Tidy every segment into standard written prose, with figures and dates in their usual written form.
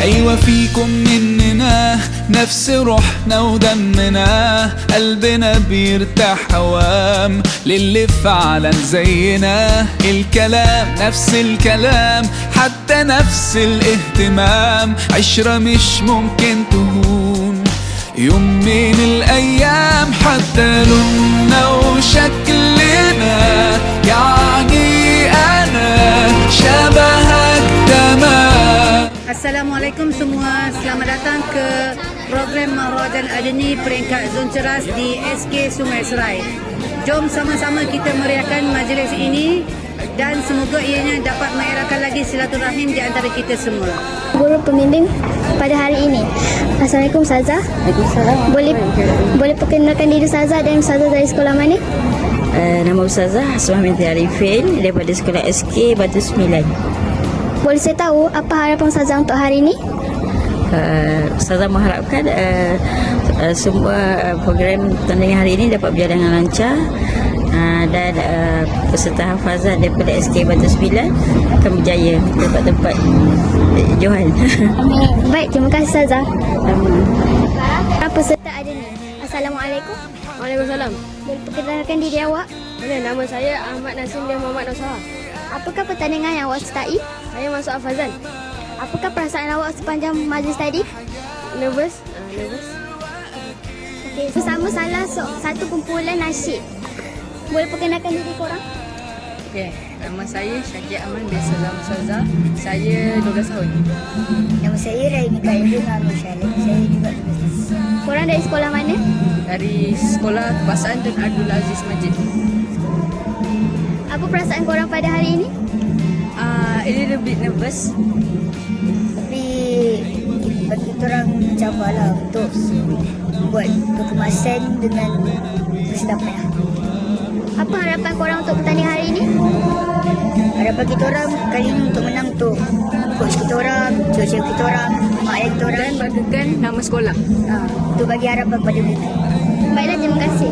أيوة فيكم مننا نفس روحنا ودمنا، قلبنا بيرتاح هوام للي فعلا زينا. الكلام نفس الكلام، حتى نفس الاهتمام، عشرة مش ممكن تهون يوم من الأيام. حتى لوننا وشكلنا، يعني أنا شبهك تمام. Assalamualaikum semua, selamat datang ke program Mahruah dan Adeni peringkat Zon Ceras di SK Sungai Serai. Jom sama-sama kita meriahkan majlis ini dan semoga ianya dapat mengeratkan lagi silaturahim di antara kita semua. Guru pembimbing pada hari ini. Assalamualaikum Ustazah. Waalaikumsalam. Boleh perkenalkan diri Ustazah dan Ustazah dari sekolah mana? Nama Ustazah Hasmah binti Arifin daripada sekolah SK Batu 9. Boleh saya tahu apa harapan Ustazah untuk hari ini? Ustazah mengharapkan semua program pertandingan hari ini dapat berjalan dengan lancar, dan peserta hafazan daripada SK Batu 9 akan berjaya dapat tempat Johan. Baik, terima kasih Ustazah. Peserta ada ni. Assalamualaikum. Waalaikumsalam. Boleh perkenalkan diri awak? Nama saya Ahmad Nasim bin Muhammad Nasrah. Apakah pertandingan yang awak sertai? Saya masuk hafazan. Apakah perasaan awak sepanjang majlis tadi? Nervous. Okey, bersama salah satu kumpulan nasyid. Boleh perkenalkan diri korang? Okey, nama saya Syakir Aman bin Salam Ustazah. Saya 12 tahun. Nama saya Rahimi Khairul Nur Syalib. Saya juga 12 tahun. Korang dari sekolah mana? Dari Sekolah Kebangsaan Tun Abdul Aziz Majid. Apa perasaan korang pada hari ini? A little bit nervous. Tapi bagi kita orang mencabarlah untuk buat kekemasan dengan kesedapan. Apa harapan korang untuk pertandingan hari ini? Harapan kita orang kali ini untuk menang untuk coach kita orang, coach kita orang, mak ayah kita orang, Dan banggakan nama sekolah. untuk bagi harapan kepada mereka. Baiklah, terima kasih.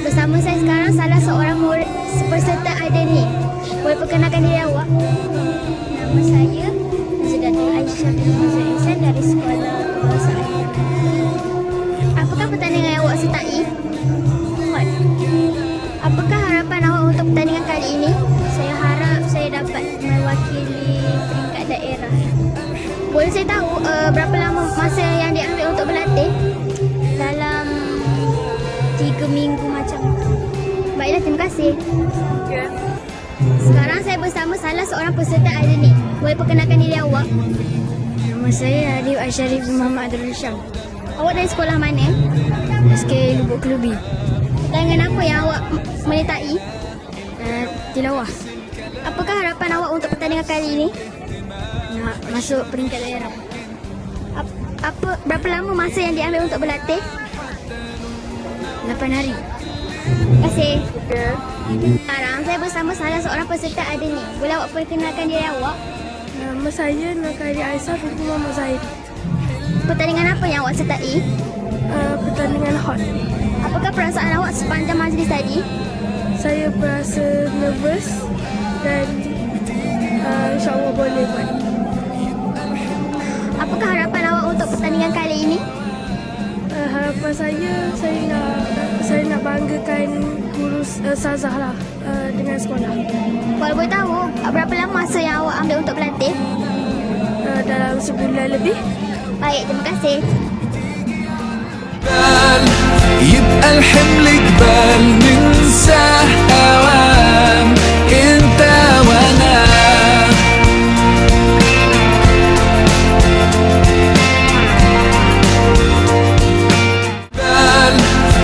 Bersama saya sekarang salah seorang murid peserta Adeni. Boleh perkenalkan diri awak? Nama saya Sedatul Aisyah bin Muhammad Ihsan dari sekolah kebangsaan. Apakah pertandingan yang awak sertai? Apakah harapan awak untuk pertandingan kali ini? Saya harap saya dapat mewakili peringkat daerah. Boleh saya tahu berapa lama masa yang diambil untuk berlatih? Dalam 3 minggu macam. Baiklah, terima kasih. Sekarang saya bersama salah seorang peserta Adeni. Boleh perkenalkan diri awak? Nama saya Alif Asyarif bin Muhammad Abdul Syam. Awak dari sekolah mana? SK Lubuk Kelubi. Dengan apa yang awak menyertai? Tilawah. Apakah harapan awak untuk pertandingan kali ini? Nak masuk peringkat daerah. Berapa lama masa yang diambil untuk berlatih? 8 hari. Terima kasih. Sekarang saya bersama salah seorang peserta Adeni. Boleh awak perkenalkan diri awak? Nama saya Nurkhairi Aisyah binti Muhammad Zahid. Pertandingan apa yang awak sertai? Pertandingan hot. Apakah perasaan awak sepanjang majlis tadi? Saya berasa nervous dan insyaAllah boleh buat. Apakah harapan awak untuk pertandingan kali ini? Harapan saya nak banggakan guru Ustazah lah dengan sekolah. Kalau boleh tahu, berapa lama masa yang awak ambil untuk berlatih? Dalam sebulan lebih. Baik, terima kasih. يبقى الحمل جبال ننساه أوام انت وانا.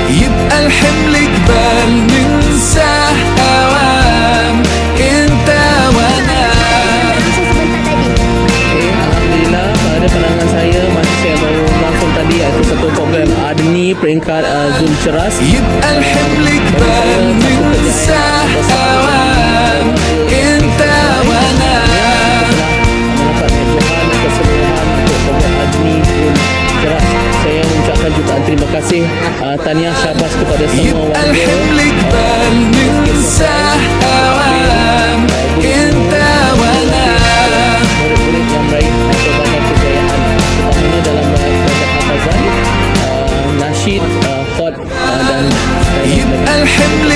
يبقى الحمل جبال ننساه أوام انت وانا. Sebentar tadi. Alhamdulillah, pada pandangan saya majlis yang baru langsung tadi ada satu program Adeni peringkat Zon Ceras. يبقى الحمل جبال ننساه أوام انت وانا. Mendapatkan Johan keseluruhan untuk program Adeni Zon Ceras. Saya mengucapkan jutaan terima kasih, tahniah syabas kepada semua يبقى warga. الحمل جبال ننساه أوام انت وانا. Murid-murid yang الحمل